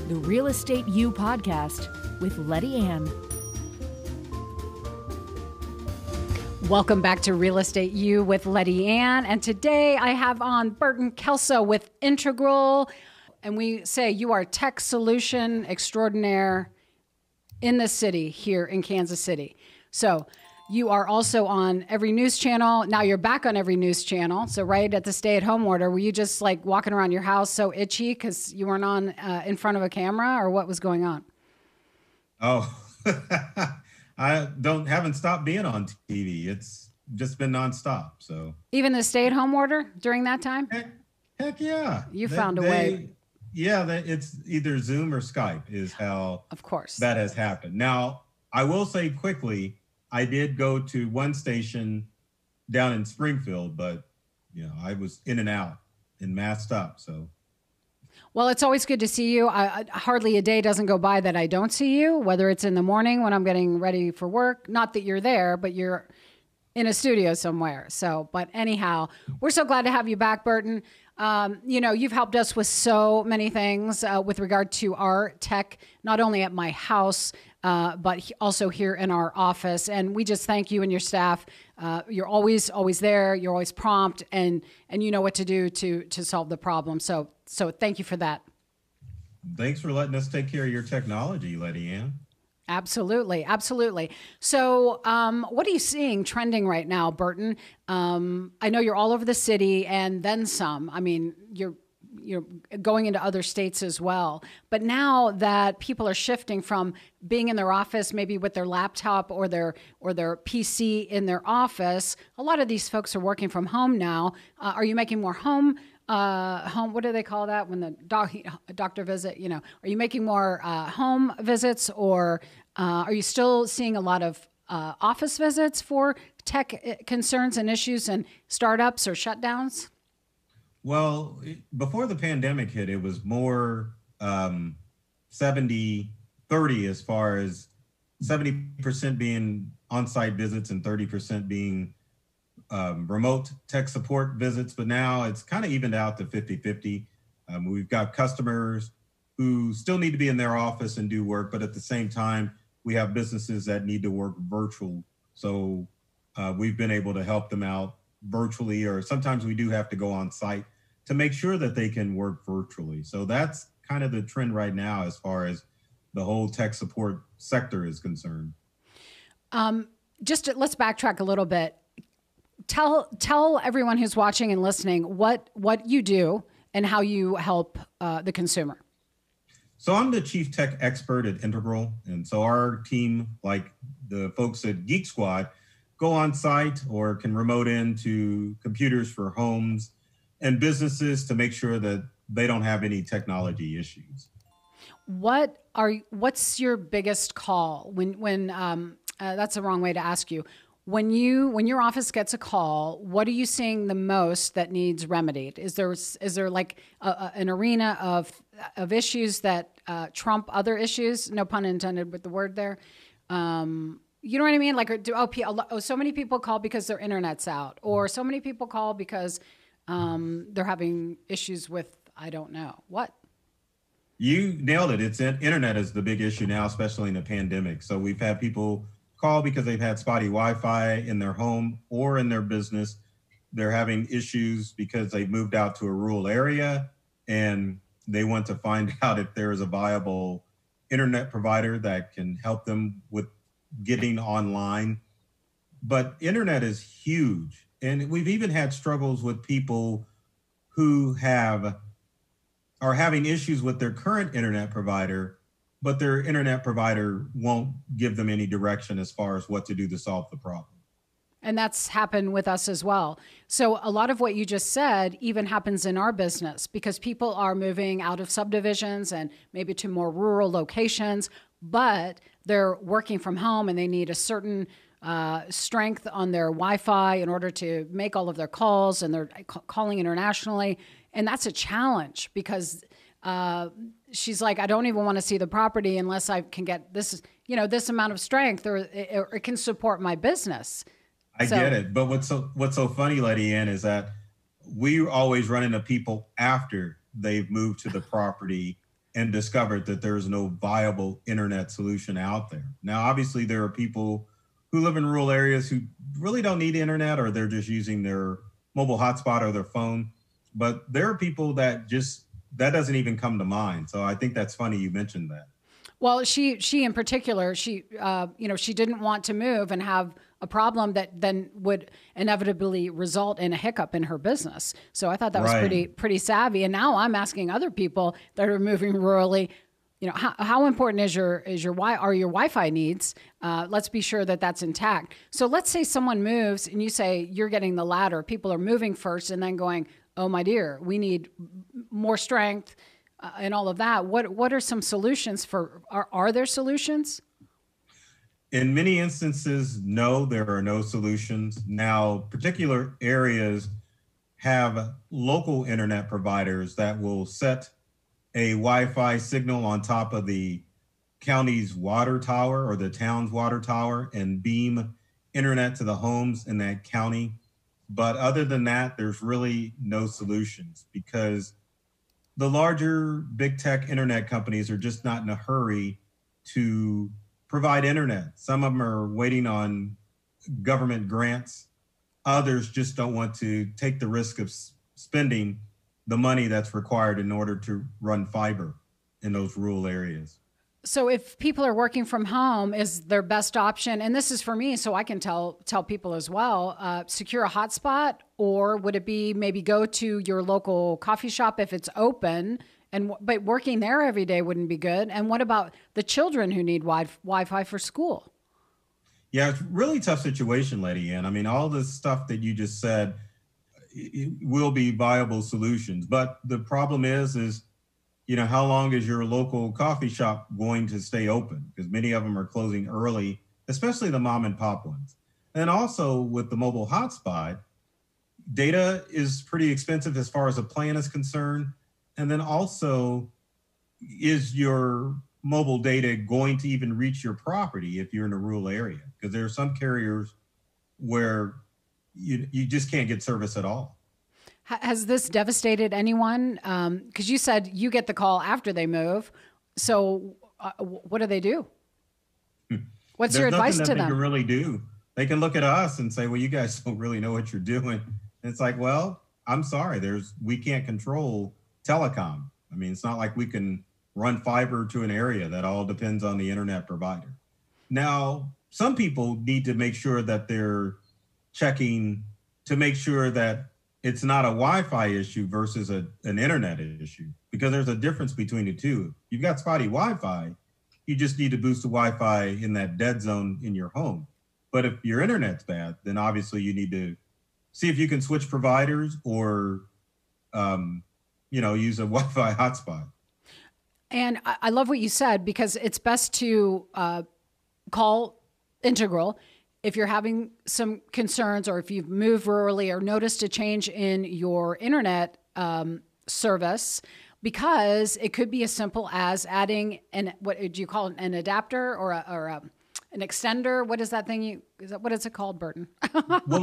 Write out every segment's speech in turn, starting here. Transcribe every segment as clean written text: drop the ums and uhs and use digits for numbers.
the Real Estate U podcast with Lettiann. Welcome back to Real Estate U with Lettiann. And today I have on Burton Kelso with Integral. And we say you are tech solution extraordinaire in the city here in Kansas City. So you are also on every news channel. Now you're back on every news channel. So right at the stay-at-home order, were you just like walking around your house so itchy because you weren't on in front of a camera, or what was going on? Oh, I haven't stopped being on TV. It's just been nonstop. So even the stay-at-home order during that time? Heck yeah. You found a way. Yeah, it's either Zoom or Skype is how, of course, that has happened. Now, I will say quickly, I did go to one station down in Springfield, but I was in and out and masked up. So, well, it's always good to see you. Hardly a day doesn't go by that I don't see you, whether it's in the morning when I'm getting ready for work. Not that you're there, but you're in a studio somewhere. So, but anyhow, we're so glad to have you back, Burton. You've helped us with so many things with regard to our tech, not only at my house, but also here in our office. And we just thank you and your staff. You're always there. You're always prompt, and you know what to do to solve the problem. So thank you for that. Thanks for letting us take care of your technology, Lettiann. Absolutely. Absolutely. So what are you seeing trending right now, Burton? I know you're all over the city and then some. I mean, you're going into other states as well. But now that people are shifting from being in their office, maybe with their laptop or their PC in their office, a lot of these folks are working from home now. Are you making more home, what do they call that when the doctor visit, are you making more home visits, or are you still seeing a lot of office visits for tech concerns and issues and startups or shutdowns? Well, before the pandemic hit, it was more 70-30 as far as 70% being on-site visits and 30% being remote tech support visits. But now it's kind of evened out to 50-50. We've got customers who still need to be in their office and do work, but at the same time, we have businesses that need to work virtual. So we've been able to help them out virtually, or sometimes we do have to go on site to make sure that they can work virtually. So that's kind of the trend right now as far as the whole tech support sector is concerned. Let's backtrack a little bit. Tell everyone who's watching and listening what you do and how you help the consumer. So I'm the chief tech expert at Integral. And so our team, like the folks at Geek Squad, go on site or can remote into computers for homes and businesses to make sure that they don't have any technology issues. What's your biggest call when that's the wrong way to ask you. When your office gets a call, what are you seeing the most that needs remedied? Is there like an arena of issues that trump other issues? No pun intended with the word there. You know what I mean? Like, so many people call because their internet's out, or so many people call because they're having issues with, I don't know what. You nailed it. Internet is the big issue now, especially in the pandemic. So we've had people call because they've had spotty Wi-Fi in their home or in their business. They're having issues because they moved out to a rural area and they want to find out if there is a viable internet provider that can help them with getting online. But internet is huge. And we've even had struggles with people who are having issues with their current internet provider, but their internet provider won't give them any direction as far as what to do to solve the problem. And that's happened with us as well. So a lot of what you just said even happens in our business because people are moving out of subdivisions and maybe to more rural locations, but they're working from home and they need a certain strength on their Wi-Fi in order to make all of their calls, and they're calling internationally. And that's a challenge because she's like, I don't even want to see the property unless I can get this amount of strength, or it can support my business. I get it. But what's so funny, Lettiann, is that we always run into people after they've moved to the property and discovered that there's no viable internet solution out there. Now, obviously, there are people who live in rural areas who really don't need internet, or they're just using their mobile hotspot or their phone. But there are people that that doesn't even come to mind. So I think that's funny you mentioned that. Well, she in particular, she didn't want to move and have a problem that then would inevitably result in a hiccup in her business. So I thought that was pretty savvy. And now I'm asking other people that are moving rurally, how important is your Wi-Fi needs? Let's be sure that that's intact. So let's say someone moves and you say you're getting the latter. People are moving first and then going, oh my dear, we need more strength and all of that. What are some solutions are there solutions? In many instances, no, there are no solutions. Now, particular areas have local internet providers that will set a Wi-Fi signal on top of the county's water tower or the town's water tower and beam internet to the homes in that county. But other than that, there's really no solutions because the larger big tech internet companies are just not in a hurry to provide internet. Some of them are waiting on government grants. Others just don't want to take the risk of spending the money that's required in order to run fiber in those rural areas. So if people are working from home, is their best option, and this is for me so I can tell people as well, secure a hotspot, or would it be maybe go to your local coffee shop if it's open, but working there every day wouldn't be good? And what about the children who need Wi-Fi for school? Yeah, it's a really tough situation, Lettiann. I mean, all the stuff that you just said will be viable solutions, but the problem is how long is your local coffee shop going to stay open? Because many of them are closing early, especially the mom and pop ones. And also with the mobile hotspot, data is pretty expensive as far as a plan is concerned. And then also, is your mobile data going to even reach your property if you're in a rural area? Because there are some carriers where you just can't get service at all. Has this devastated anyone? Because you said you get the call after they move. So what do they do? What's your advice to them? They can really do. They can look at us and say, well, you guys don't really know what you're doing. And it's like, well, I'm sorry. We can't control telecom. I mean, it's not like we can run fiber to an area. That all depends on the internet provider. Now, some people need to make sure that they're checking to make sure that it's not a Wi-Fi issue versus an internet issue, because there's a difference between the two. You've got spotty Wi-Fi, you just need to boost the Wi-Fi in that dead zone in your home. But if your internet's bad, then obviously you need to see if you can switch providers or, use a Wi-Fi hotspot. And I love what you said, because it's best to call Integral if you're having some concerns, or if you've moved rurally or noticed a change in your internet service, because it could be as simple as adding what do you call it, an adapter or an extender? What is that thing? What is it called, Burton? Well,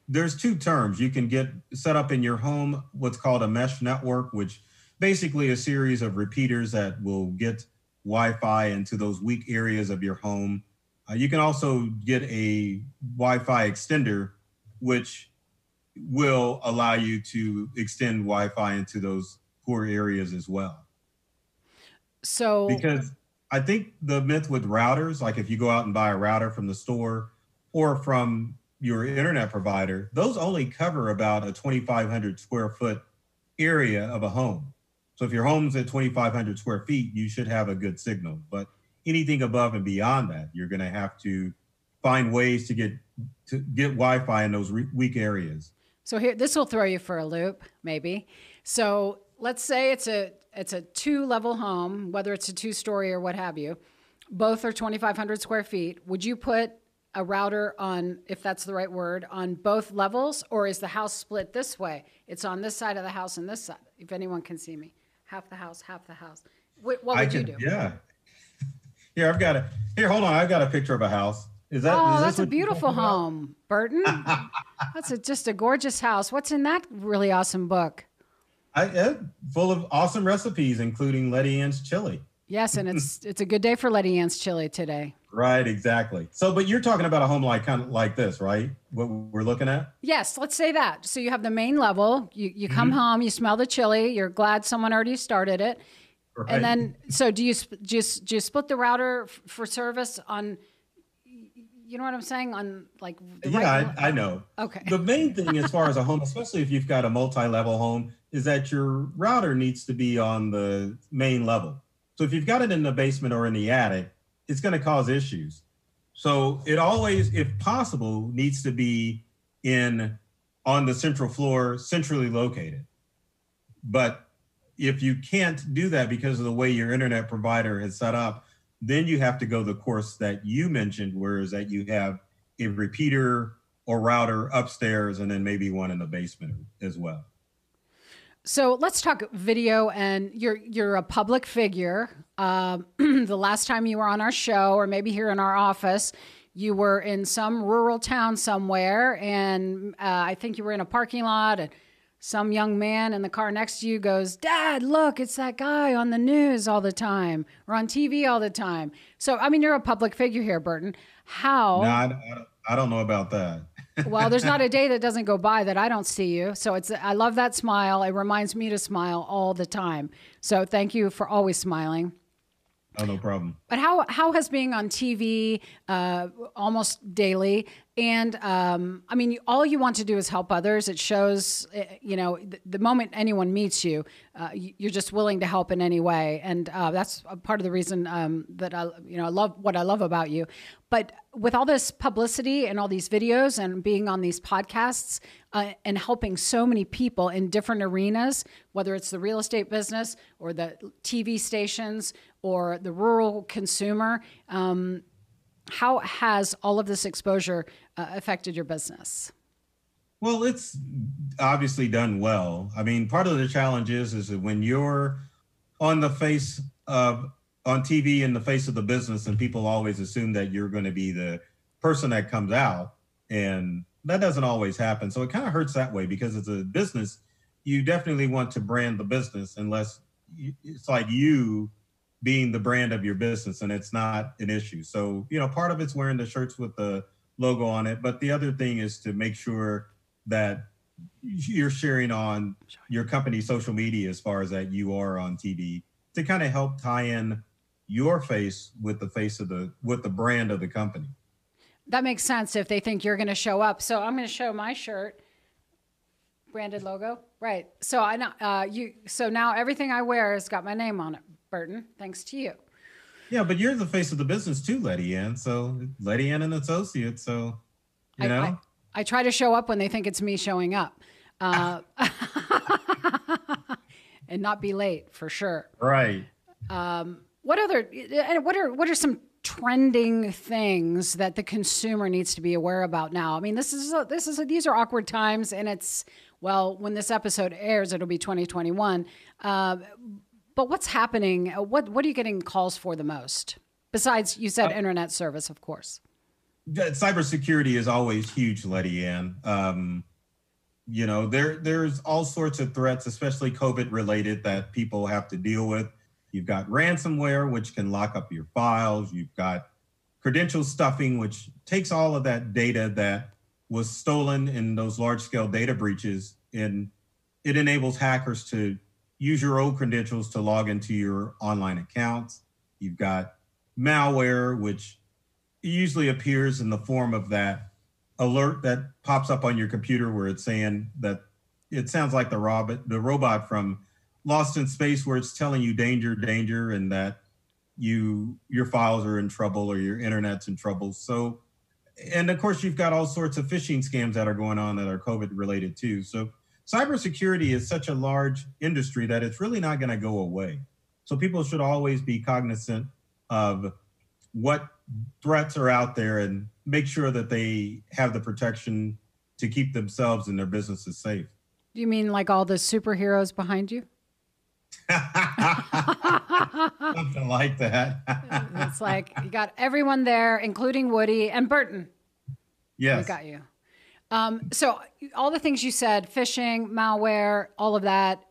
there's two terms. You can get set up in your home what's called a mesh network, which basically a series of repeaters that will get Wi-Fi into those weak areas of your home. You can also get a Wi-Fi extender, which will allow you to extend Wi-Fi into those poor areas as well. So, because I think the myth with routers, like if you go out and buy a router from the store or from your internet provider, those only cover about a 2,500 square foot area of a home. So if your home's at 2,500 square feet, you should have a good signal. But anything above and beyond that, you're going to have to find ways to get Wi-Fi in those weak areas. So here, this will throw you for a loop, maybe. So let's say it's a 2-level home, whether it's a 2-story or what have you. Both are 2,500 square feet. Would you put a router on, if that's the right word, on both levels, or is the house split this way? It's on this side of the house and this side. If anyone can see me, half the house, half the house. What would you do? Yeah. Here, hold on. I've got a picture of a house. That's a beautiful home, Burton. That's just a gorgeous house. What's in that really awesome book? Full of awesome recipes, including Lettiann's chili. Yes, and it's a good day for Lettiann's chili today. Right, exactly. So, but you're talking about a home like kind of like this, right? What we're looking at? Yes, let's say that. So you have the main level. You come home, you smell the chili. You're glad someone already started it. Right. And then, so do you split the router for service on? You know what I'm saying? On like I know. Okay. The main thing as far as a home, especially if you've got a multi-level home, is that your router needs to be on the main level. So if you've got it in the basement or in the attic, it's going to cause issues. So it always, if possible, needs to be on the central floor, centrally located. But if you can't do that because of the way your internet provider is set up, then you have to go the course that you mentioned, whereas that you have a repeater or router upstairs and then maybe one in the basement as well. So let's talk video, and you're a public figure. The last time you were on our show, or maybe here in our office, you were in some rural town somewhere, and I think you were in a parking lot, and some young man in the car next to you goes, "Dad, look, it's that guy on the news all the time or on TV all the time." So, I mean, you're a public figure here, Burton. How? No, I don't know about that. Well, there's not a day that doesn't go by that I don't see you. So I love that smile. It reminds me to smile all the time. So thank you for always smiling. Oh, no problem. But how has being on TV almost daily, and I mean, all you want to do is help others. It shows, the moment anyone meets you, you're just willing to help in any way, and that's a part of the reason that I love what I love about you. But with all this publicity and all these videos and being on these podcasts and helping so many people in different arenas, whether it's the real estate business or the TV stations or the rural consumer, how has all of this exposure affected your business? Well, it's obviously done well. I mean, part of the challenge is that when you're on TV in the face of the business, and people always assume that you're going to be the person that comes out, and that doesn't always happen. So it kind of hurts that way, because as a business, you definitely want to brand the business, unless it's like you being the brand of your business, and it's not an issue. So, part of it's wearing the shirts with the logo on it. But the other thing is to make sure that you're sharing on your company's social media as far as that you are on TV, to kind of help tie in your face with the brand of the company. That makes sense if they think you're going to show up. So I'm going to show my shirt, branded logo. Right. So I know so now everything I wear has got my name on it, Burton, thanks to you. Yeah, but you're the face of the business too, Lettiann. So Lettiann and Associates. So, I try to show up when they think it's me showing up, and not be late for sure. Right. What are some trending things that the consumer needs to be aware about now? I mean, these are awkward times, and when this episode airs, it'll be 2021. But what's happening? What are you getting calls for the most? Besides, you said internet service, of course. Cybersecurity is always huge, Lettiann. There's all sorts of threats, especially COVID related, that people have to deal with. You've got ransomware, which can lock up your files. You've got credential stuffing, which takes all of that data that was stolen in those large scale data breaches, and it enables hackers to use your old credentials to log into your online accounts. You've got malware, which usually appears in the form of that alert that pops up on your computer, where it's saying that it sounds like the robot from Lost in Space, where it's telling you danger, danger, and that your files are in trouble or your internet's in trouble. So, and of course, you've got all sorts of phishing scams that are going on that are COVID related too. So cybersecurity is such a large industry that it's really not going to go away. So people should always be cognizant of what threats are out there and make sure that they have the protection to keep themselves and their businesses safe. Do you mean like all the superheroes behind you? Something like that. It's like you got everyone there, including Woody and Burton. Yes. We got you. So all the things you said, phishing, malware, all of that,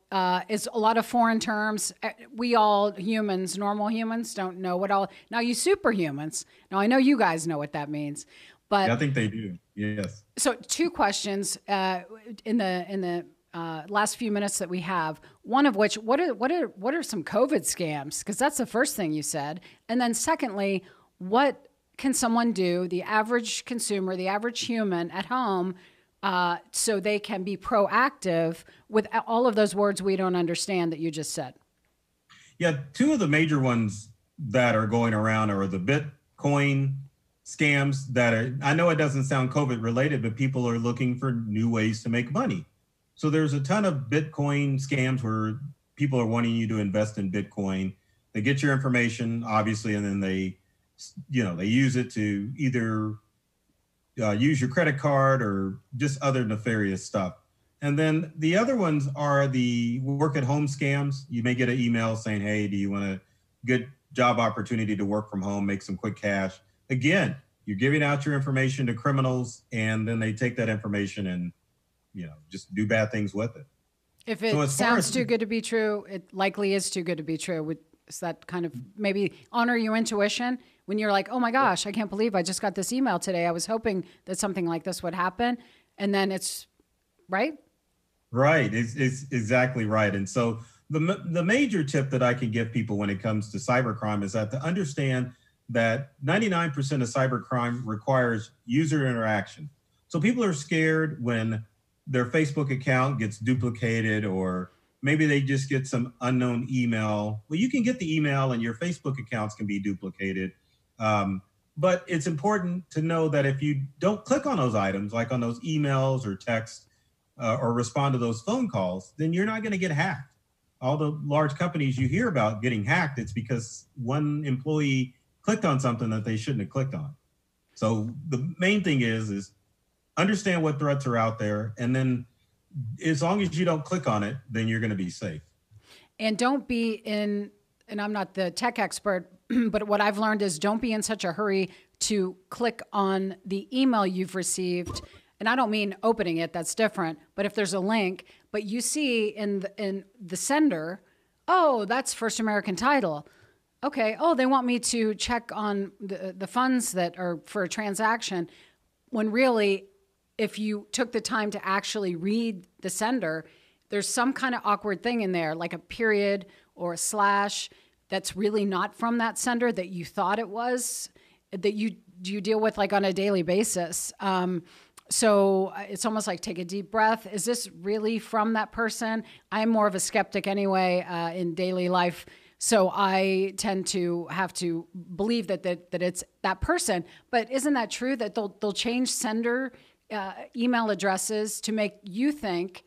is a lot of foreign terms. We all humans, normal humans, don't know what all. Now you superhumans. Now I know you guys know what that means, but Yeah, I think they do. Yes. So two questions in the last few minutes that we have. One of which, what are some COVID scams? Because that's the first thing you said. And then secondly, what can someone do, the average consumer, the average human at home, so they can be proactive with all of those words we don't understand that you just said? Yeah, two of the major ones that are going around are the Bitcoin scams that are, I know it doesn't sound COVID related, but people are looking for new ways to make money. So there's a ton of Bitcoin scams where people are wanting you to invest in Bitcoin. They get your information, obviously, and then they use it to either use your credit card or just other nefarious stuff. And then the other ones are the work at home scams. You may get an email saying, hey, do you want a good job opportunity to work from home, make some quick cash? Again, you're giving out your information to criminals, and then they take that information and, just do bad things with it. If it sounds too good to be true, it likely is too good to be true. Is that kind of maybe honor your intuition when you're like, oh my gosh, I can't believe I just got this email today. I was hoping that something like this would happen. And then it's right. Right. It's exactly right. And so the major tip that I can give people when it comes to cybercrime is that to understand that 99% of cybercrime requires user interaction. So people are scared when their Facebook account gets duplicated, or maybe they just get some unknown email. Well, you can get the email and your Facebook accounts can be duplicated. But it's important to know that if you don't click on those items, like on those emails or texts, or respond to those phone calls, then you're not going to get hacked. All the large companies you hear about getting hacked, it's because one employee clicked on something that they shouldn't have clicked on. So the main thing is understand what threats are out there. And then as long as you don't click on it, then you're going to be safe. And don't be in, and I'm not the tech expert, but what I've learned is don't be in such a hurry to click on the email you've received. And I don't mean opening it, that's different. But if there's a link, but you see in the sender, oh, that's First American Title. Okay, oh, they want me to check on the funds that are for a transaction, when really, if you took the time to actually read the sender, there's some kind of awkward thing in there, like a period or a slash that's really not from that sender that you thought it was, that you deal with like on a daily basis. So it's almost like take a deep breath. Is this really from that person? I'm more of a skeptic anyway in daily life. So I tend to have to believe that it's that person. But isn't that true that they'll change sender email addresses to make you think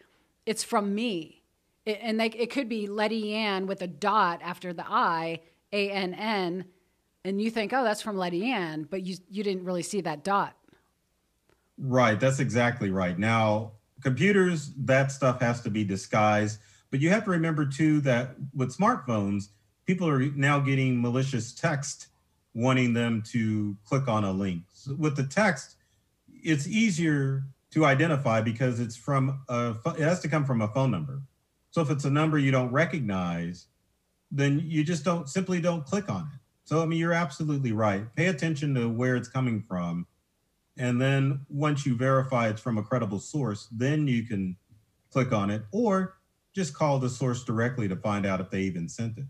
it's from me? It could be Lettiann with a dot after the I, ANN, and you think, oh, that's from Lettiann, but you didn't really see that dot. Right. That's exactly right. Now, computers, that stuff has to be disguised. But you have to remember, too, that with smartphones, people are now getting malicious text wanting them to click on a link. So with the text, it's easier to identify because it has to come from a phone number. So if it's a number you don't recognize, then you just simply don't click on it. So, I mean, you're absolutely right. Pay attention to where it's coming from. And then once you verify it's from a credible source, then you can click on it or just call the source directly to find out if they even sent it.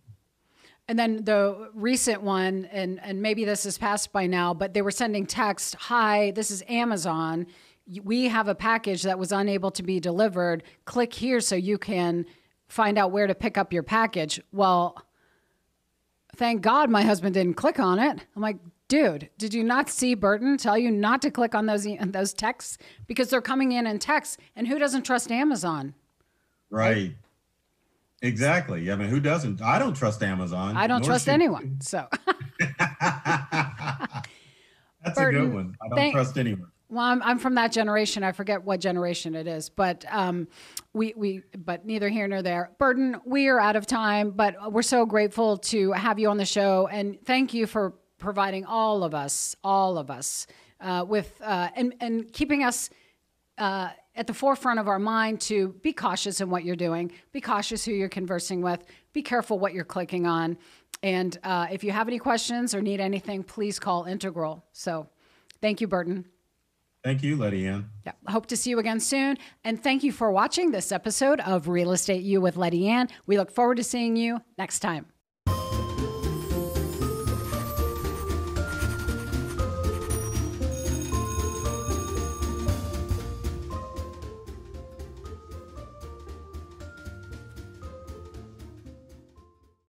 And then the recent one, and maybe this is passed by now, but they were sending text, hi, this is Amazon. We have a package that was unable to be delivered. Click here so you can find out where to pick up your package. Well, thank God my husband didn't click on it. I'm like, dude, did you not see Burton tell you not to click on those texts? Because they're coming in texts. And who doesn't trust Amazon? Right. Exactly. I mean, who doesn't? I don't trust Amazon. I don't trust anyone. So that's Burton, a good one. I don't trust anyone. Well, I'm from that generation. I forget what generation it is, but but neither here nor there. Burton, we are out of time, but we're so grateful to have you on the show, and thank you for providing all of us with and keeping us at the forefront of our mind to be cautious in what you're doing, be cautious who you're conversing with, be careful what you're clicking on. And if you have any questions or need anything, please call Integral. So thank you, Burton. Thank you, Lettiann. Yeah, I hope to see you again soon. And thank you for watching this episode of Real Estate U with Lettiann. We look forward to seeing you next time.